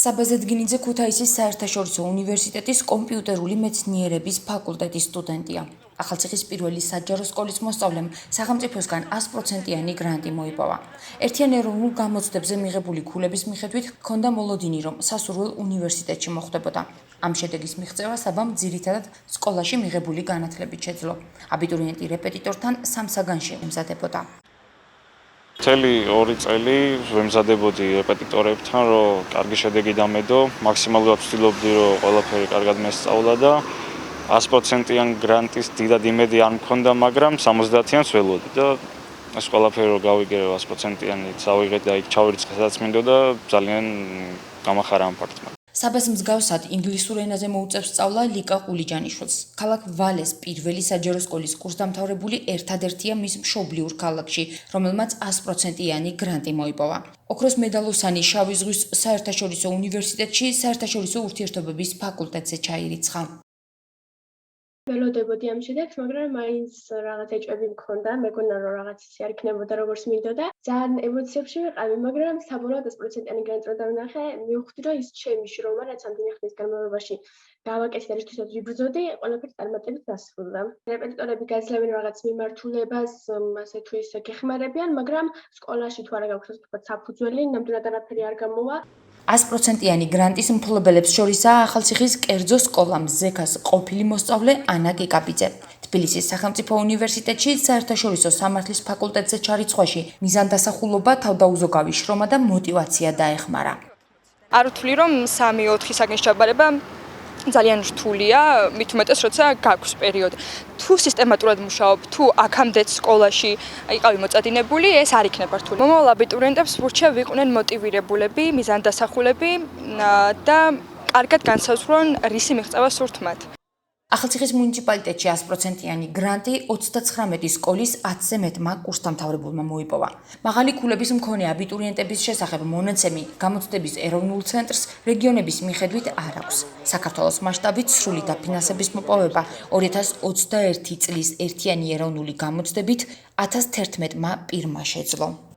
საბაზედგინიძე ქუთაისის საერთაშორისო უნივერსიტეტის კომპიუტერული მეცნიერების ფაკულტეტის სტუდენტია. ახალციხის პირველი საჯარო სკოლის მოსწავლემ სახელმწიფოსგან 100%-იანი გრანტი მოიპოვა. ერთიან ეროვნულ გამოცდებზე მიღებული ქულების მიხედვით ჰქონდა მოლოდინი, რომ სასურველ უნივერსიტეტში მოხვდებოდა. ამ შედეგის მიღწევა საბამ ძირითადად სკოლაში მიღებული განათლებით შეძლო. აბიტურიენტი რეპეტიტორთან სამსაგანში ემზადებოდა. Მთელი 2 წელი ვემზადებოდი რეპეტიტორებთან, რომ კარგი შედეგი დამედო, მაქსიმალურად ვცდილობდი, რომ ყველაფერი კარგად მესწავლა და 100%-იან გრანტის დიდად იმედი არ მქონდა, მაგრამ 70-იანს ველოდი და ეს ყველაფერი რომ გავიგე 100%-იანით ავიღეთ და იქ ჩავირიცხე, სადაც მინდოდა, ძალიან გამახარა ამ ფაქტმა. საბას მსგავსად ინგლისურ ენაზე მოუწევს სწავლა ლიკა ყულიჯანიშვილს. ქალაქ ვალეს პირველი საჯარო სკოლის კურსდამთავრებული ერთადერთია მის მშობლიურ ქალაქში, რომელმაც 100%-იანი გრანტი მოიპოვა. ოქროს მედალოსანი შავი ზღვის საერთაშორისო უნივერსიტეტში საერთაშორისო ურთიერთობების ფაკულტეტზე ჩაირიცხა. ველოდებოდი ამ შედეგს, მაგრამ მაინც რაღაც ეჭვები მქონდა, მეგონა რომ რაღაც ისე არ იქნებოდა როგორც მინდოდა. ძალიან ემოციებში ვიყავი, მაგრამ საბოლოოდ 100%-იანი გრანტი რომ დავინახე, მივხვდი რომ ის ჩემი შრომა, რაც ამდენი ხნის განმავლობაში გავაკეთე და რითვისაც ვიბრძოდი, ყველაფერი წარმატებით დასრულდა. რეპეტიტორები გაძლევენ რაღაც მიმართულებას, ასე თუ ისე გეხმარებიან, მაგრამ სკოლაში თუ არა გაქვს თქვა საფუძველი, ნამდვილად არაფერი არ გამოვა. 100%-იანი გრანტის მფლობელებს შორისაა ახალციხის კერძო სკოლა მზექას ყოფილი მოსწავლე ანა კიკაბიძე. თბილისის სახელმწიფო უნივერსიტეტში საერთაშორისო სამართლის ფაკულტეტზე ჩარიცხვაში მიზანდასახულობა, თავდაუზოგავი შრომა და მოტივაცია დაეხმარა. არ ვთვლი, რომ 3-4 საგნის ჩაბარება ძალიან რთულია, მით უმეტეს, როცა გაქვს პერიოდი. თუ სისტემატურად მუშაობ, თუ აქამდეც სკოლაში იყავი მოწადინებული, ეს არ იქნება რთული. მომავალ აბიტურიენტებს ვურჩევ იყვნენ მოტივირებულები, მიზანდასახულები და კარგად განსაზღვრონ, რისი მიღწევა სურთ მათ. ახალციხის მუნიციპალიტეტში 100%-იანი გრანტი 39 სკოლის 10-ზე მეტმა კურსდამთავრებულმა მოიპოვა. მაღალი ქულების მქონე აბიტურიენტების შესახებ მონაცემი გამოცდების ეროვნულ ცენტრს რეგიონების მიხედვით არ აქვს. საქართველოს მასშტაბით სრული დაფინანსების მოპოვება 2021 წლის ერთიანი ეროვნული გამოცდებით 1011-მა პირმა შეძლო.